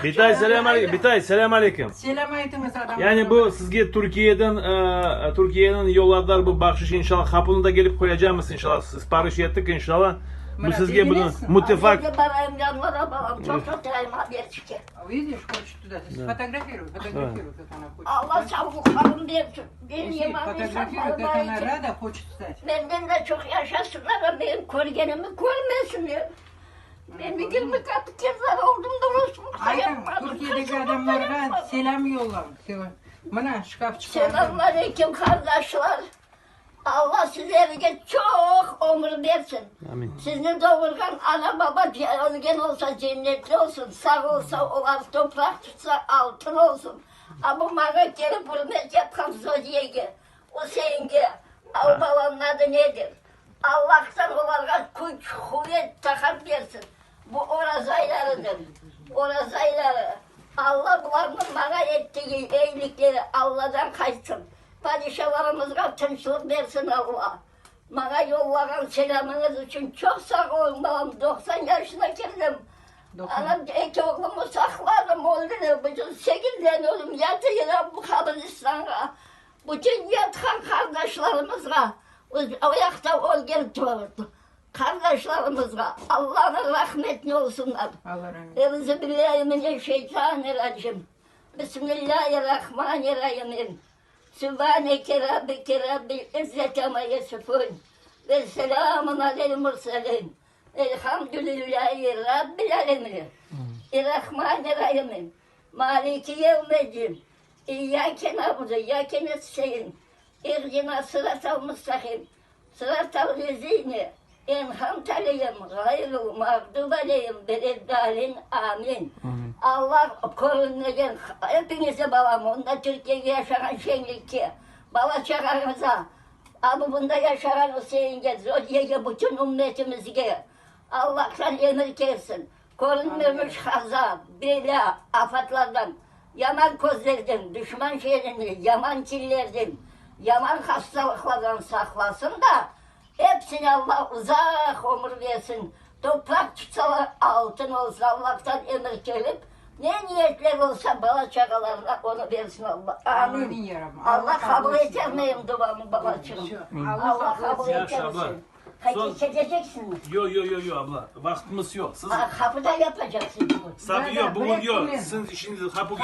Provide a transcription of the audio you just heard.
Bitay selamünaleyküm. Bitay selamünaleyküm. Selamünaleyküm adam. Yani bu sizge Türkiye'nin yolladılar bu bahşiş inşallah kapını da gelip koyacağım mısın inşallah. Sipariş ettik inşallah. Bu sizge bunu mutfak. Видишь, хочет туда. Сфотографируй, фотографируй, как она хочет. Allah çabuklarım versin. Benim Пусть yaman фотографируй, как insanlarım она için. рада хочет стать. Benden de çok yaşasınlar ama benim kolgenimi görmesinler. Ben bir 20 katı kezler oldum da unutmuşsa Ayten, yapmadım. Türkiye'deki adamlarga selam yolla. Bana şkaf çıkardım. Selamünaleyküm kardeşler. Allah size çok ömür versin. Amin. Sizni doğurgan ana baba ölgen olsa cennetli olsun. Sağ olsa olar toprak tutsa altın olsun. Ama bana gelip hürmet yapan Zodiye'ye, Hüseyin'e, o babanın adı nedir? Allah'tan onlara güç, kuvvet takar versin. Bu orazaylarıdır. Orazayları. Allah bunların bana ettiği iyilikleri Allah'tan kaçsın. Padişahlarımızga tınçlık versin Allah. Bana yollayan selamınız için çok sağ olun babam. 90 yaşına girdim. Anam iki oğlumu sakladım oldu. Bütün 8 tane oğlum yatıyor bu kabristan'a. Bütün yatan kardeşlerimizle ayakta ol gelip doğurdu. Kardeşlerimizle Allah'ın rahmetli olsunlar. Allah rahmet. Euzubillahimineşşeytanirracim. Bismillahirrahmanirrahim. Sübhaneke Rabbike Rabbil İzzeti ama yasifun. Ve selamun alel murselin. Elhamdülillahi Rabbil alemin. Errahmanirrahim. Maliki yevmeddin. İyyâke na'budu, iyyâke nestaîn. İhdina sıratal müstakîm. Sıratal lezîne en'amte aleyhim gayril mağdûbi aleyhim veleddâlin. Amin. Allah korunacak hepinize babam, onda Türkiye'de yaşayan şenlikki, baba çakarımıza, abi bunda yaşayan Hüseyin'e, Zodiye'ye, bütün ümmetimizge, Allah'tan emir gelsin, korunmamış haza, bela, afatlardan, yaman közlerden, düşman şeylerden, yaman çillerden, yaman hastalıklardan saklasın da, hepsine Allah uzak ömür versin. Toprak tutsalar altın olsun Allah'tan emir gelip ne niyetler olsa bala çakalarına onu versin Allah. Amin Amin. ya Rabbi. Allah kabul eder miyim duamı babacığım? Allah kabul Yaş eder abla. misin? Son- Hadi çekeceksin mi? Yo abla. Vaktimiz yok. Siz Ha, kapıda yapacaksın bunu. Sabi yok bugün yok. Sizin işiniz kapı